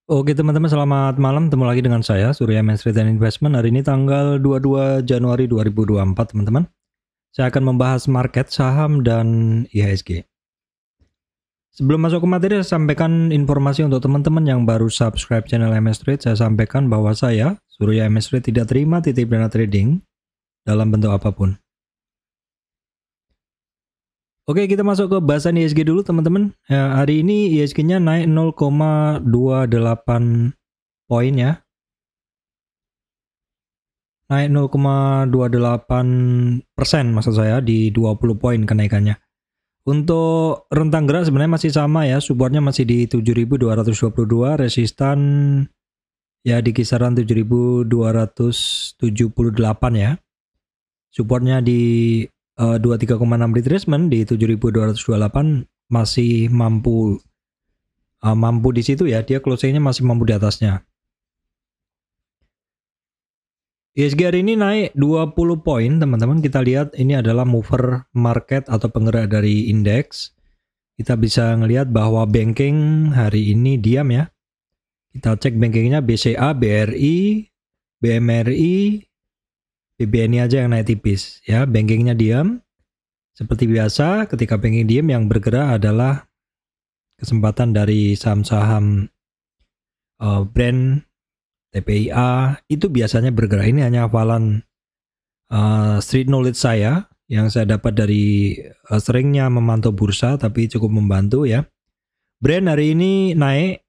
Oke teman-teman, selamat malam. Ketemu lagi dengan saya Surya Main Street and Investment. Hari ini tanggal 22 Januari 2024 teman-teman. Saya akan membahas market, saham, dan IHSG. Sebelum masuk ke materi, saya sampaikan informasi untuk teman-teman yang baru subscribe channel MS Trade. Saya sampaikan bahwa saya, Surya MS Trade, tidak terima titip dana trading dalam bentuk apapun. Oke, kita masuk ke bahasan IHSG dulu teman-teman. Ya, hari ini IHSG-nya naik 0,28 poin ya. Naik 0,28% maksud saya, di 20 poin kenaikannya. Untuk rentang gerak sebenarnya masih sama ya, supportnya masih di 7.222, resistan ya di kisaran 7.278 ya. Supportnya di 23,6 retracement di 7.228, masih mampu di situ ya, dia closingnya masih mampu di atasnya. IHSG hari ini naik 20 poin teman-teman. Kita lihat ini adalah mover market atau penggerak dari indeks. Kita bisa ngelihat bahwa banking hari ini diam ya. Kita cek bankingnya BCA, BRI, BMRI, BBNI aja yang naik tipis ya. Bankingnya diam. Seperti biasa ketika banking diam, yang bergerak adalah kesempatan dari saham-saham brand, TPIA, itu biasanya bergerak. Ini hanya hafalan street knowledge saya yang saya dapat dari seringnya memantau bursa, tapi cukup membantu ya. Brand hari ini naik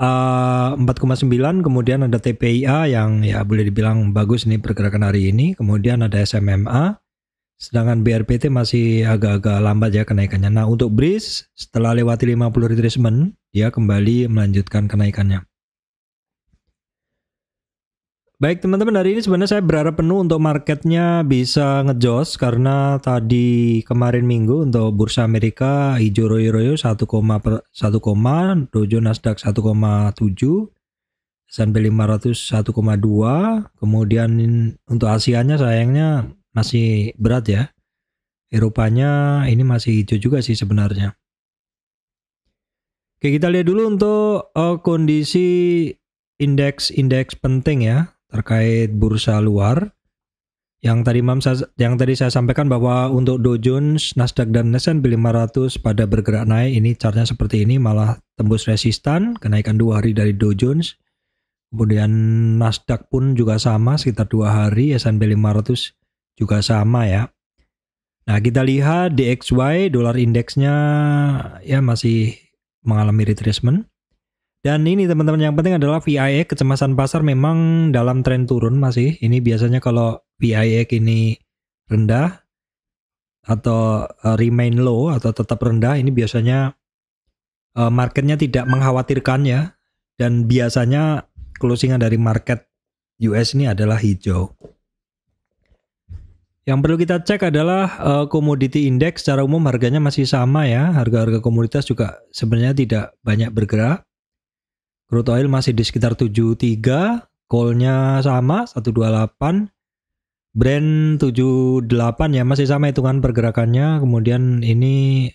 4,9, kemudian ada TPIA yang ya boleh dibilang bagus ini pergerakan hari ini, kemudian ada SMMA, sedangkan BRPT masih agak-agak lambat ya kenaikannya. Nah, untuk BRIS setelah lewati 50 retracement, dia kembali melanjutkan kenaikannya. Baik teman-teman, hari ini sebenarnya saya berharap penuh untuk marketnya bisa ngejos, karena tadi kemarin minggu untuk bursa Amerika hijau royo-royo 1,1, Dow Jones Nasdaq 1,7, S&P 500 1,2, kemudian untuk Asianya sayangnya masih berat ya. Eropanya ini masih hijau juga sih sebenarnya. Oke, kita lihat dulu untuk kondisi indeks penting ya terkait bursa luar. Yang tadi saya sampaikan bahwa untuk Dow Jones, Nasdaq, dan S&P 500 pada bergerak naik. Ini chartnya seperti ini, malah tembus resistan, kenaikan 2 hari dari Dow Jones. Kemudian Nasdaq pun juga sama, sekitar 2 hari, S&P 500 juga sama ya. Nah, kita lihat DXY, dolar indeksnya ya masih mengalami retracement. Dan ini teman-teman, yang penting adalah VIX, kecemasan pasar memang dalam tren turun masih. Ini biasanya kalau VIX ini rendah atau remain low atau tetap rendah, ini biasanya marketnya tidak mengkhawatirkan ya. Dan biasanya closingan dari market US ini adalah hijau. Yang perlu kita cek adalah commodity index, secara umum harganya masih sama ya. Harga-harga komoditas juga sebenarnya tidak banyak bergerak. Crude oil masih di sekitar 73, coal-nya sama 128, Brent 78 ya, masih sama hitungan pergerakannya. Kemudian ini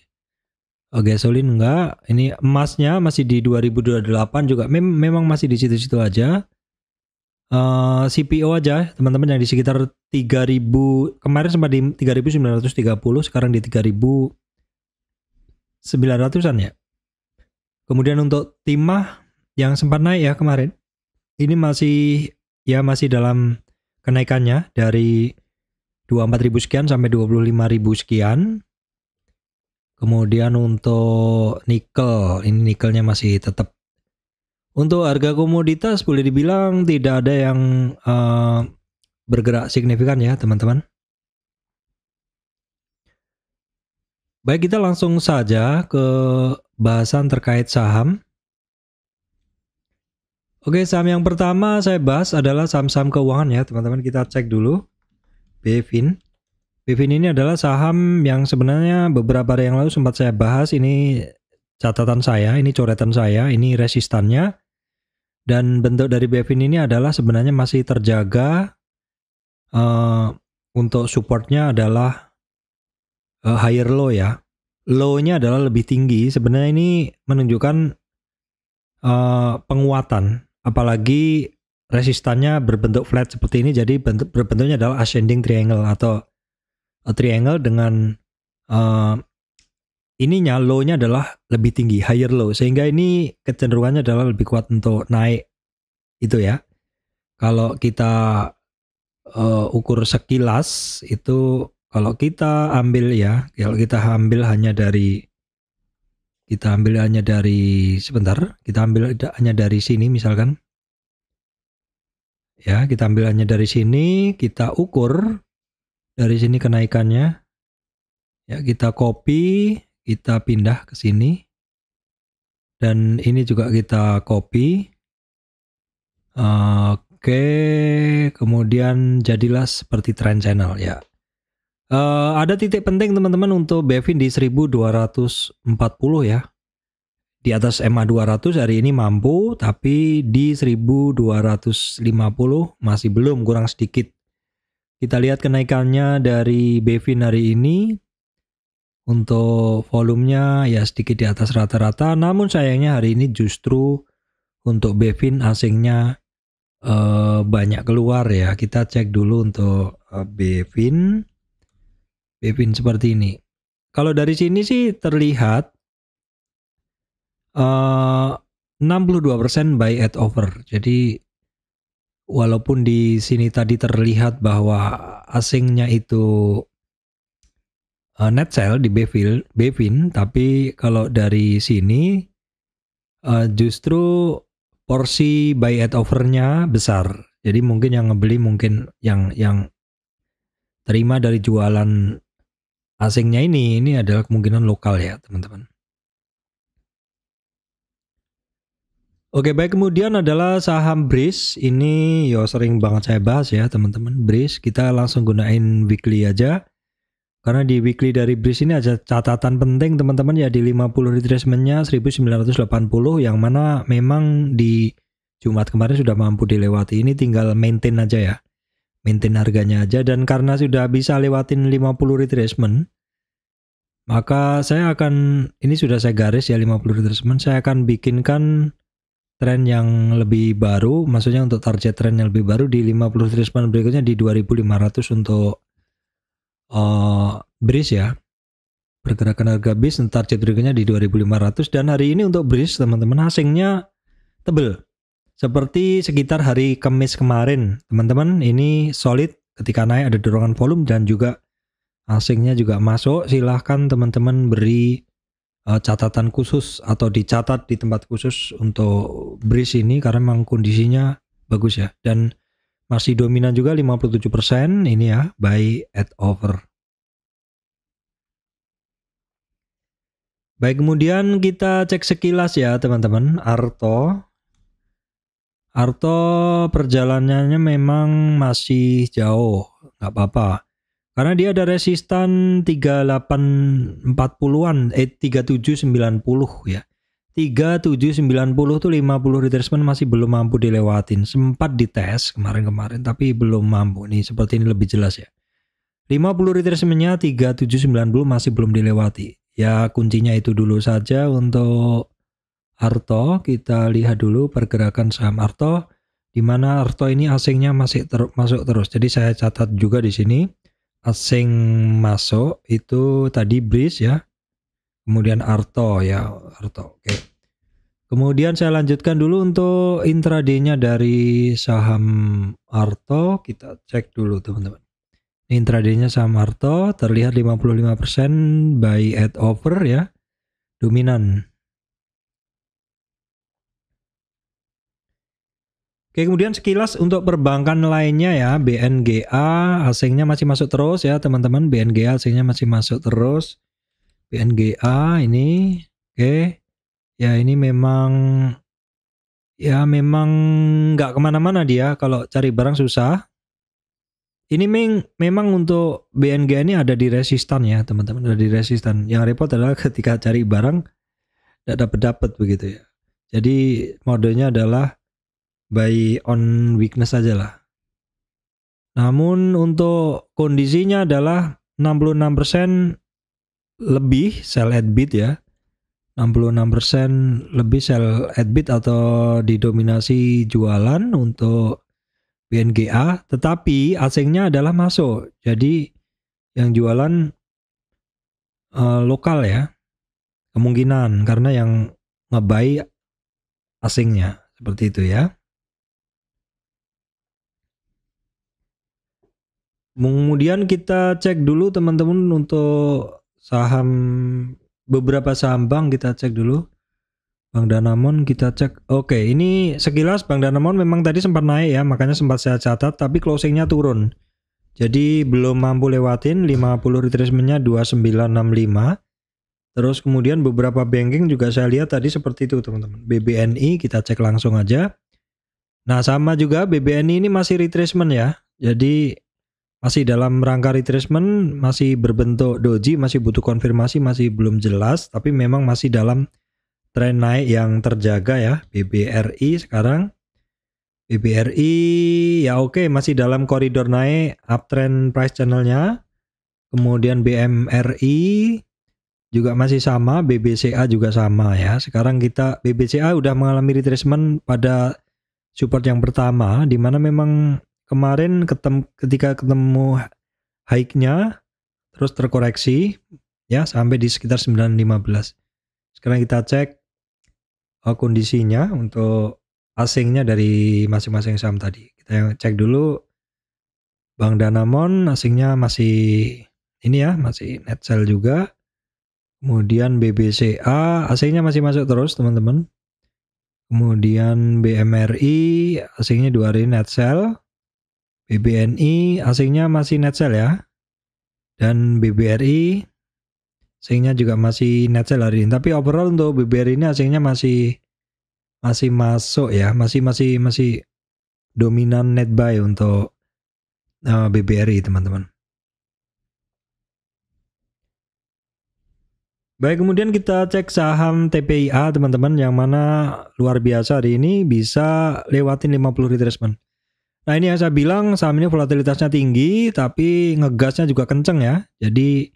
gasolin enggak, ini emasnya masih di 2028 juga, memang masih di situ-situ aja. CPO aja teman-teman yang di sekitar 3000, kemarin sempat di 3930, sekarang di 3900-an ya. Kemudian untuk timah yang sempat naik ya kemarin, ini masih dalam kenaikannya dari 24.000 sekian sampai 25.000 sekian. Kemudian untuk nikel, ini nikelnya masih tetap. Untuk harga komoditas boleh dibilang tidak ada yang bergerak signifikan ya teman-teman. Baik, kita langsung saja ke bahasan terkait saham. Oke, saham yang pertama saya bahas adalah saham-saham keuangan ya teman-teman. Kita cek dulu BFIN. BFIN ini adalah saham yang sebenarnya beberapa hari yang lalu sempat saya bahas. Ini catatan saya, ini coretan saya, ini resistannya. Dan bentuk dari BFIN ini adalah sebenarnya masih terjaga. Untuk supportnya adalah higher low ya, low-nya adalah lebih tinggi. Sebenarnya ini menunjukkan penguatan, apalagi resistannya berbentuk flat seperti ini, jadi berbentuknya adalah ascending triangle atau triangle dengan ininya low-nya adalah lebih tinggi, higher low, sehingga ini kecenderungannya adalah lebih kuat untuk naik itu ya. Kalau kita ukur sekilas itu, kalau kita ambil ya, kalau kita ambil hanya dari sebentar, kita ambil hanya dari sini misalkan. Ya, kita ambil hanya dari sini, kita ukur dari sini kenaikannya. Ya, kita copy, kita pindah ke sini. Dan ini juga kita copy. Oke, kemudian jadilah seperti trend channel ya. Ada titik penting teman-teman untuk Bevin di 1240 ya. Di atas MA 200 hari ini mampu, tapi di 1250 masih belum, kurang sedikit. Kita lihat kenaikannya dari Bevin hari ini. Untuk volumenya ya sedikit di atas rata-rata, namun sayangnya hari ini justru untuk Bevin asingnya banyak keluar ya. Kita cek dulu untuk Bevin seperti ini. Kalau dari sini sih terlihat 62% buy at over. Jadi walaupun di sini tadi terlihat bahwa asingnya itu net sell di Bevin, tapi kalau dari sini justru porsi buy at overnya besar. Jadi mungkin yang ngebeli mungkin yang terima dari jualan asingnya ini adalah kemungkinan lokal ya teman-teman. Oke, baik, kemudian adalah saham Breeze. Ini sering banget saya bahas ya teman-teman. Breeze, kita langsung gunain weekly aja. Karena di weekly dari Breeze ini ada catatan penting teman-teman ya, di 50 retracement-nya 1980 yang mana memang di Jumat kemarin sudah mampu dilewati. Ini tinggal maintain aja ya. Maintain harganya aja, dan karena sudah bisa lewatin 50 retracement, maka saya akan, ini sudah saya garis ya 50 retracement, saya akan bikinkan tren yang lebih baru, maksudnya untuk target tren yang lebih baru di 50 retracement berikutnya di 2500 untuk Breeze ya. Pergerakan harga Breeze target berikutnya di 2500, dan hari ini untuk Breeze teman-teman asingnya tebel. Seperti sekitar hari Kamis kemarin, teman-teman, ini solid ketika naik, ada dorongan volume dan juga asingnya juga masuk. Silahkan teman-teman beri catatan khusus atau dicatat di tempat khusus untuk Breeze ini karena memang kondisinya bagus ya, dan masih dominan juga 57% ini ya, buy at over. Baik, kemudian kita cek sekilas ya teman-teman. Arto perjalanannya memang masih jauh, nggak apa-apa. Karena dia ada resistan 3840-an, 3790 ya. 3790 tuh 50 retracement masih belum mampu dilewatin. Sempat dites kemarin-kemarin tapi belum mampu. Nih seperti ini lebih jelas ya. 50 retracement-nya 3790 masih belum dilewati. Ya kuncinya itu dulu saja untuk Arto. Kita lihat dulu pergerakan saham Arto, di mana Arto ini asingnya masih masuk terus. Jadi saya catat juga di sini. Asing masuk itu tadi Breeze ya, kemudian Arto ya, Arto. Oke. Kemudian saya lanjutkan dulu untuk intraday-nya dari saham Arto. Kita cek dulu teman-teman. Intraday-nya saham Arto terlihat 55% buy at over ya, dominan. Oke, kemudian sekilas untuk perbankan lainnya ya, BNGA asingnya masih masuk terus ya teman-teman. BNGA asingnya masih masuk terus. BNGA ini oke ya, ini memang nggak kemana-mana dia, kalau cari barang susah. Ini memang untuk BNGA ini ada di resistan ya teman-teman, ada di resistan. Yang repot adalah ketika cari barang tidak dapat begitu ya. Jadi modenya adalah buy on weakness aja lah. Namun untuk kondisinya adalah 66% lebih sell at bid ya. 66% lebih sell at bid atau didominasi jualan untuk BNGA, tetapi asingnya adalah masuk. Jadi yang jualan lokal ya, kemungkinan karena yang nge-buy asingnya, seperti itu ya. Kemudian kita cek dulu teman-teman untuk saham, beberapa saham bank kita cek dulu. Bank Danamon kita cek. Oke, ini sekilas Bank Danamon memang tadi sempat naik ya, makanya sempat saya catat, tapi closingnya turun. Jadi belum mampu lewatin 50 retracement-nya 2965. Terus kemudian beberapa banking juga saya lihat tadi seperti itu teman-teman. BBNI kita cek langsung aja. Nah sama juga BBNI ini masih retracement ya. Jadi masih dalam rangka retracement, masih berbentuk doji, masih butuh konfirmasi, masih belum jelas. Tapi memang masih dalam tren naik yang terjaga ya. BBRI sekarang. BBRI ya oke, masih dalam koridor naik uptrend price channelnya. Kemudian BMRI juga masih sama, BBCA juga sama ya. Sekarang kita BBCA udah mengalami retracement pada support yang pertama, di mana memang kemarin ketika ketemu high-nya terus terkoreksi ya sampai di sekitar 915. Sekarang kita cek kondisinya untuk asingnya dari masing-masing saham tadi. Kita cek dulu Bank Danamon asingnya masih ini ya, masih net sell juga. Kemudian BBCA asingnya masih masuk terus teman-teman. Kemudian BMRI asingnya 2 hari net sell. BBNI asingnya masih net sell ya. Dan BBRI asingnya juga masih net sell hari ini. Tapi overall untuk BBRI ini asingnya masih masuk ya, masih dominan net buy untuk BBRI teman-teman. Baik, kemudian kita cek saham TPIA teman-teman, yang mana luar biasa hari ini bisa lewatin 50 retracement. Nah ini yang saya bilang, saham ini volatilitasnya tinggi tapi ngegasnya juga kenceng ya. Jadi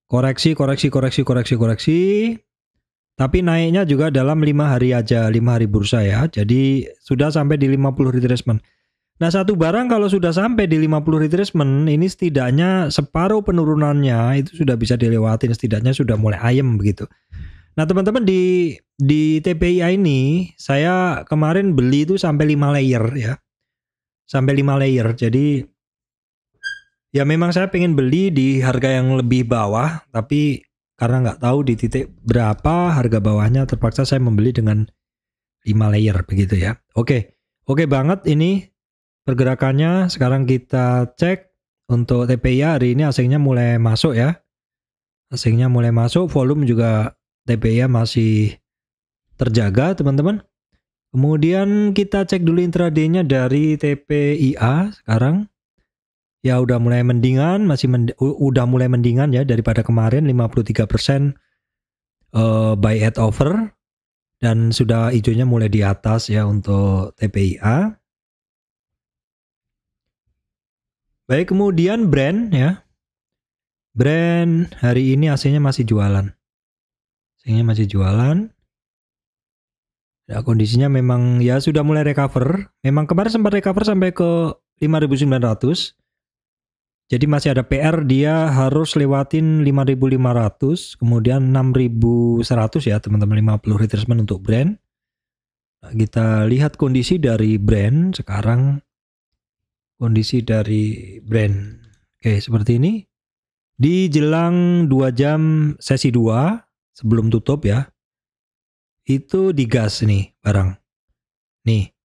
koreksi, tapi naiknya juga dalam 5 hari aja, 5 hari bursa ya. Jadi sudah sampai di 50 retracement. Nah satu barang kalau sudah sampai di 50 retracement, ini setidaknya separuh penurunannya itu sudah bisa dilewatin, setidaknya sudah mulai ayem begitu. Nah teman-teman di TPIA ini saya kemarin beli itu sampai 5 layer ya. Sampai 5 layer. Jadi ya memang saya pengen beli di harga yang lebih bawah, tapi karena nggak tahu di titik berapa harga bawahnya, terpaksa saya membeli dengan 5 layer begitu ya. Oke banget ini pergerakannya. Sekarang kita cek untuk TPIA hari ini asingnya mulai masuk ya. Asingnya mulai masuk, volume juga TPIA masih terjaga teman-teman. Kemudian kita cek dulu intraday-nya dari TPIA sekarang. Ya udah mulai mendingan, udah mulai mendingan ya daripada kemarin 53% buy at offer, dan sudah hijaunya mulai di atas ya untuk TPIA. Baik, kemudian brand ya. Brand hari ini aslinya masih jualan. Aslinya masih jualan. Ya, kondisinya memang ya sudah mulai recover. Memang kemarin sempat recover sampai ke 5.900. Jadi masih ada PR, dia harus lewatin 5.500, kemudian 6.100 ya teman-teman, 50 retracement untuk brand. Nah, kita lihat kondisi dari brand sekarang. Kondisi dari brand. Oke, seperti ini. Di jelang 2 jam sesi 2 sebelum tutup ya. Itu digas nih barang. Nih.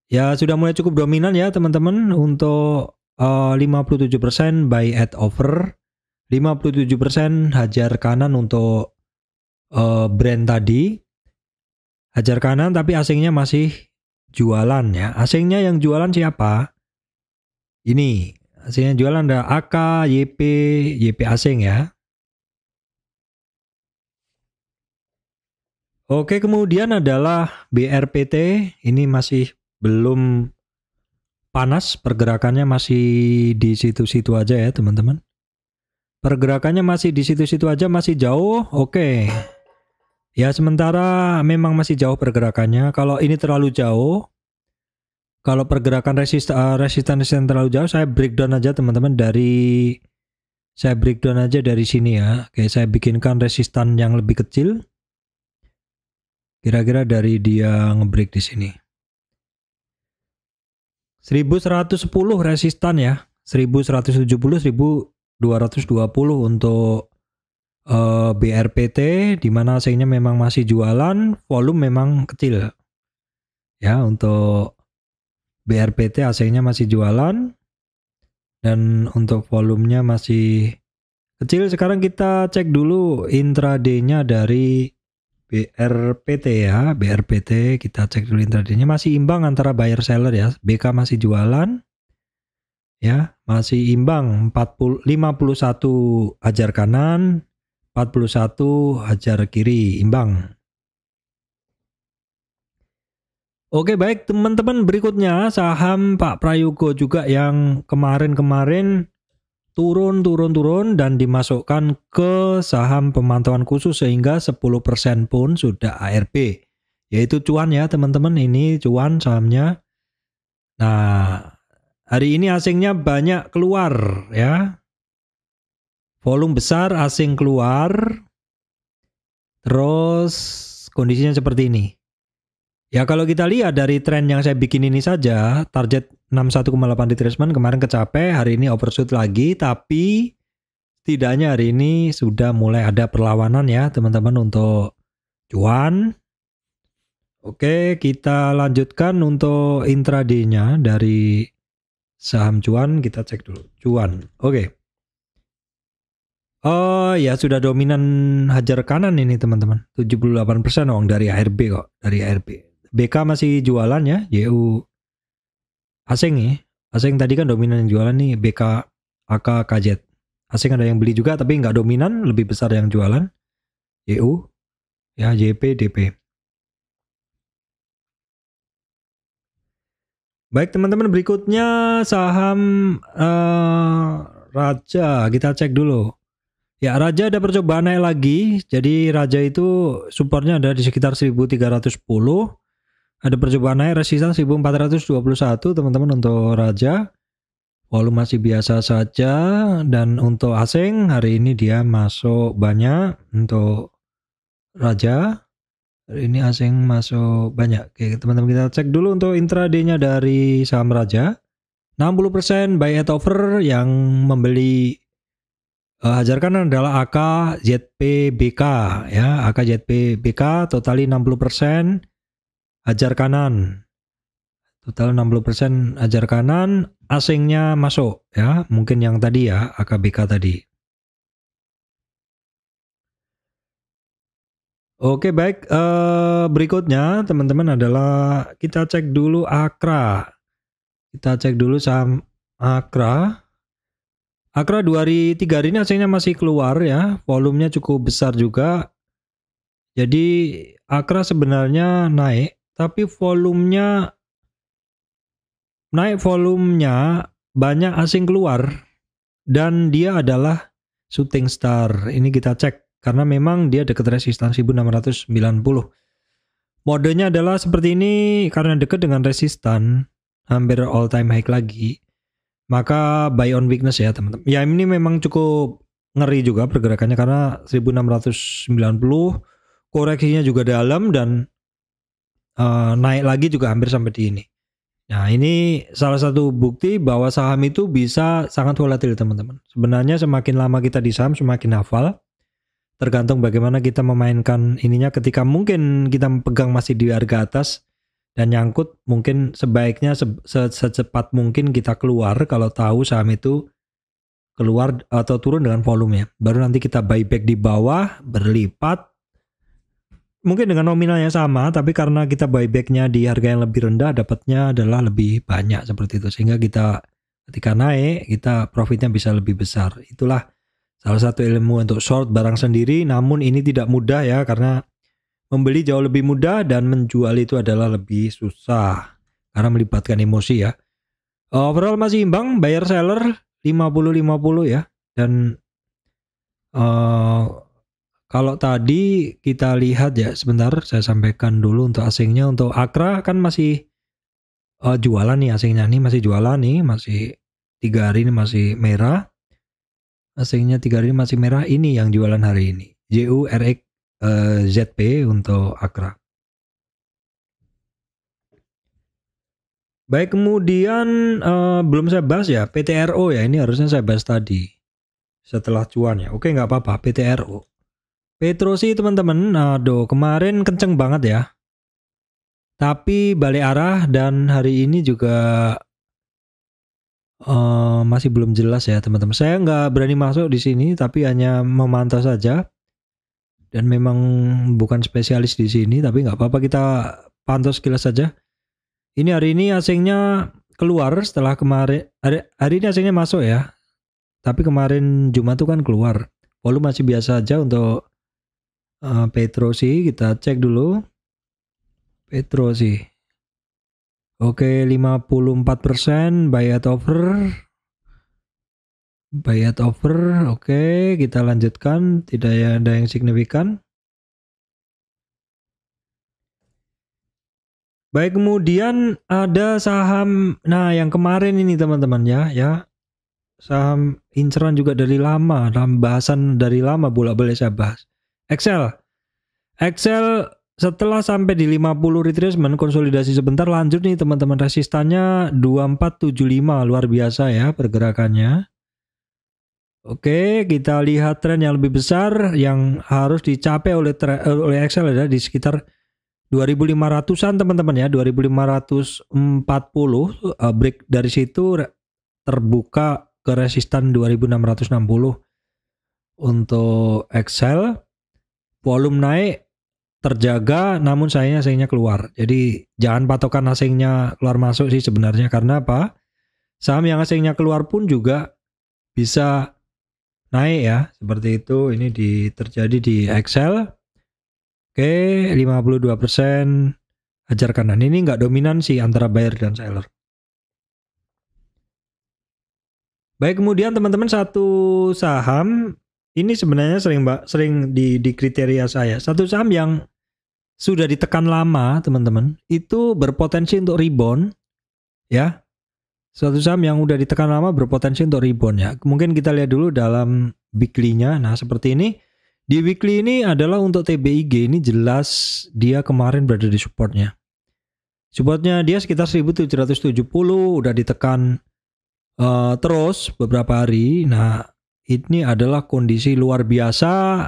Ya sudah mulai cukup dominan ya teman-teman untuk 57% buy at offer, 57% hajar kanan untuk brand tadi. Hajar kanan tapi asingnya masih jualan ya. Asingnya yang jualan siapa? Ini asingnya jualan ada AK, YP asing ya. Oke, kemudian adalah BRPT. Ini masih belum panas, pergerakannya masih di situ-situ aja ya teman-teman. Pergerakannya masih di situ-situ aja, masih jauh. Oke. Ya, sementara memang masih jauh pergerakannya. Kalau ini terlalu jauh, kalau pergerakan resisten terlalu jauh, saya breakdown aja teman-teman saya breakdown aja dari sini ya. Oke, saya bikinkan resistan yang lebih kecil. Kira-kira dari dia ngebreak di sini. 1110 resistan ya. 1170, 1220 untuk BRPT, di mana asingnya memang masih jualan, volume memang kecil. Ya, untuk BRPT asingnya masih jualan dan untuk volumenya masih kecil. Sekarang kita cek dulu intraday-nya dari BRPT ya. BRPT kita cek dulu intraday-nya masih imbang antara buyer seller ya. BK masih jualan. Ya, masih imbang 51 hajar kanan, 41 hajar kiri, imbang. Oke, baik teman-teman, berikutnya saham Pak Prayogo juga yang kemarin-kemarin turun dan dimasukkan ke saham pemantauan khusus sehingga 10% pun sudah ARB. Yaitu cuan ya teman-teman, ini cuan sahamnya. Nah, hari ini asingnya banyak keluar ya. Volume besar asing keluar. Terus kondisinya seperti ini. Ya kalau kita lihat dari tren yang saya bikin ini saja, target 61,8 retracement kemarin kecapai, hari ini overshoot lagi, tapi setidaknya hari ini sudah mulai ada perlawanan ya teman-teman untuk cuan. Oke, kita lanjutkan untuk intraday-nya dari saham cuan, kita cek dulu. Cuan, oke. Oh ya, sudah dominan hajar kanan ini teman-teman. 78% dari ARB kok, dari ARB. BK masih jualan ya, YU asing nih. Asing tadi kan dominan yang jualan nih, BK, AK, KZ. Asing ada yang beli juga tapi nggak dominan, lebih besar yang jualan. YU, ya JP, DP. Baik teman-teman, berikutnya saham Raja, kita cek dulu. Ya, Raja ada percobaan naik lagi. Jadi Raja itu supportnya ada di sekitar 1310. Ada percobaan naik resistan 1421 teman-teman untuk Raja. Volume masih biasa saja. Dan untuk asing hari ini dia masuk banyak untuk Raja. Hari ini asing masuk banyak. Oke teman-teman, kita cek dulu untuk intraday-nya dari saham Raja. 60% buy at over, yang membeli hajar kanan adalah AK ZPBK ya. AK ZPBK totali 60%. Hajar kanan total 60% hajar kanan, asingnya masuk ya, mungkin yang tadi ya, AKBK tadi. Oke baik, berikutnya teman-teman adalah kita cek dulu Akra. Kita cek dulu saham Akra. Akra 2 hari 3 hari ini asingnya masih keluar ya, volumenya cukup besar juga. Jadi Akra sebenarnya naik, tapi volumenya banyak asing keluar dan dia adalah shooting star. Ini kita cek karena memang dia dekat resistan 1690. Modenya adalah seperti ini karena dekat dengan resistan, hampir all time high lagi. Maka buy on weakness ya teman-teman. Ya ini memang cukup ngeri juga pergerakannya karena 1690, koreksinya juga dalam dan naik lagi juga hampir sampai di ini. Nah ini salah satu bukti bahwa saham itu bisa sangat volatil teman-teman. Sebenarnya semakin lama kita di saham semakin hafal. Tergantung bagaimana kita memainkan ininya. Ketika mungkin kita pegang masih di harga atas dan nyangkut, mungkin sebaiknya secepat mungkin kita keluar kalau tahu saham itu keluar atau turun dengan volumenya. Baru nanti kita buyback di bawah berlipat. Mungkin dengan nominalnya sama, tapi karena kita buybacknya di harga yang lebih rendah, dapatnya adalah lebih banyak seperti itu. Sehingga kita ketika naik, kita profitnya bisa lebih besar. Itulah salah satu ilmu untuk short barang sendiri. Namun ini tidak mudah ya, karena membeli jauh lebih mudah dan menjual itu adalah lebih susah. Karena melibatkan emosi ya. Overall masih imbang, buyer seller 50-50 ya. Dan Eh, kalau tadi kita lihat ya, sebentar saya sampaikan dulu untuk asingnya. Untuk Akra kan masih jualan nih asingnya nih, masih jualan nih, masih 3 hari ini masih merah. Asingnya 3 hari ini masih merah, ini yang jualan hari ini. JURX ZP untuk Akra. Baik, kemudian belum saya bahas ya PTRO ya, ini harusnya saya bahas tadi setelah cuan ya. Oke, nggak apa-apa, PTRO. Petrosi teman-teman, aduh kemarin kenceng banget ya. Tapi balik arah dan hari ini juga masih belum jelas ya teman-teman. Saya nggak berani masuk di sini, tapi hanya memantau saja. Dan memang bukan spesialis di sini, tapi nggak apa-apa, kita pantau sekilas saja. Ini hari ini asingnya keluar setelah kemarin. Hari ini asingnya masuk ya. Tapi kemarin Jumat tuh kan keluar. Volume masih biasa aja untuk Petrosi. Kita cek dulu. Petrosi. Oke, 54% buy at over. Buy at over. Oke, kita lanjutkan. Tidak ada yang signifikan. Baik, kemudian ada saham. Nah, yang kemarin ini teman-teman ya. Saham inceran juga dari lama, dalam bahasan dari lama bolak-balik saya bahas. Excel setelah sampai di 50 retracement konsolidasi sebentar, lanjut nih teman-teman, resistannya 2475, luar biasa ya pergerakannya. Oke, kita lihat tren yang lebih besar yang harus dicapai oleh Excel adalah di sekitar 2500-an teman-teman ya, 2540. Break dari situ terbuka ke resistan 2660 untuk Excel. Volume naik terjaga, namun sayangnya keluar. Jadi jangan patokan asingnya keluar masuk sih sebenarnya, karena apa? Saham yang asingnya keluar pun juga bisa naik ya, seperti itu. Ini terjadi di Excel. Oke, 52% hajar kanan. Ini nggak dominan sih antara buyer dan seller. Baik, kemudian teman-teman, satu saham ini sebenarnya sering di kriteria saya. Satu saham yang sudah ditekan lama, teman-teman, itu berpotensi untuk rebound ya. Suatu saham yang udah ditekan lama berpotensi untuk rebound ya. Mungkin kita lihat dulu dalam weekly-nya. Nah, seperti ini. Di weekly ini adalah untuk TBIG, ini jelas dia kemarin berada di supportnya. Supportnya dia sekitar 1770, udah ditekan terus beberapa hari. Nah, ini adalah kondisi luar biasa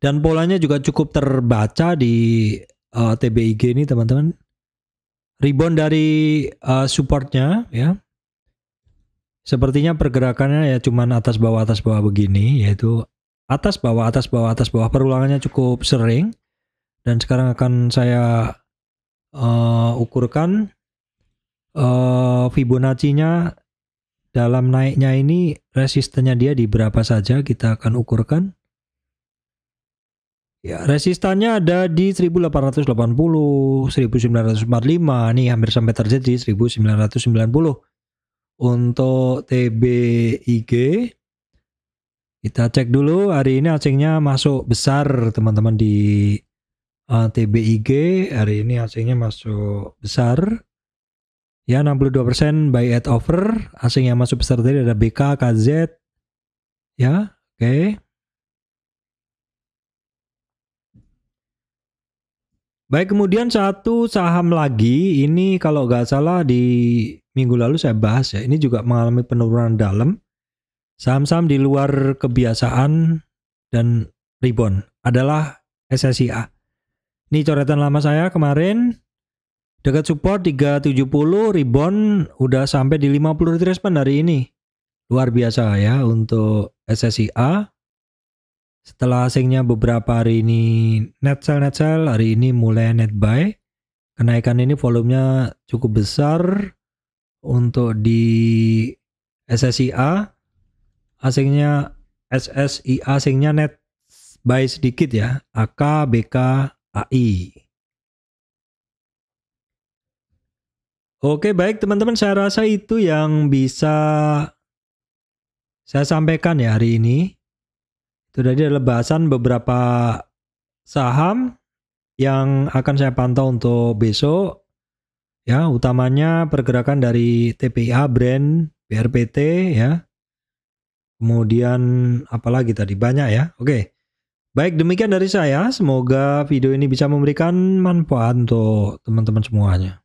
dan polanya juga cukup terbaca di TBIG ini teman-teman. Rebound dari supportnya ya. Sepertinya pergerakannya ya cuman atas bawah begini, yaitu atas bawah perulangannya cukup sering. Dan sekarang akan saya ukurkan Fibonacci-nya dalam naiknya ini, resistannya dia di berapa saja kita akan ukurkan. Ya, resistannya ada di 1880, 1945, nih hampir sampai terjadi 1990. Untuk TBIG kita cek dulu, hari ini asingnya masuk besar teman-teman di TBIG. Hari ini asingnya masuk besar ya, 62% buy at over. Asing yang masuk besar tadi ada BK, KZ ya. Oke. Baik, kemudian satu saham lagi, ini kalau nggak salah di minggu lalu saya bahas ya, ini juga mengalami penurunan dalam. Saham-saham di luar kebiasaan dan rebound adalah SSIA. Ini coretan lama saya kemarin, dekat support 370, rebound udah sampai di 50 retracement hari ini. Luar biasa ya untuk SSIA. Setelah asingnya beberapa hari ini net sell, hari ini mulai net buy. Kenaikan ini volumenya cukup besar untuk di SSIA. SSIA net buy sedikit ya. AK, BK, AI. Oke, baik teman-teman, saya rasa itu yang bisa saya sampaikan ya hari ini. Itu tadi adalah bahasan beberapa saham yang akan saya pantau untuk besok. Ya, utamanya pergerakan dari TPIA, Brand, BRPT ya. Kemudian apalagi tadi banyak ya. Oke. Baik, demikian dari saya. Semoga video ini bisa memberikan manfaat untuk teman-teman semuanya.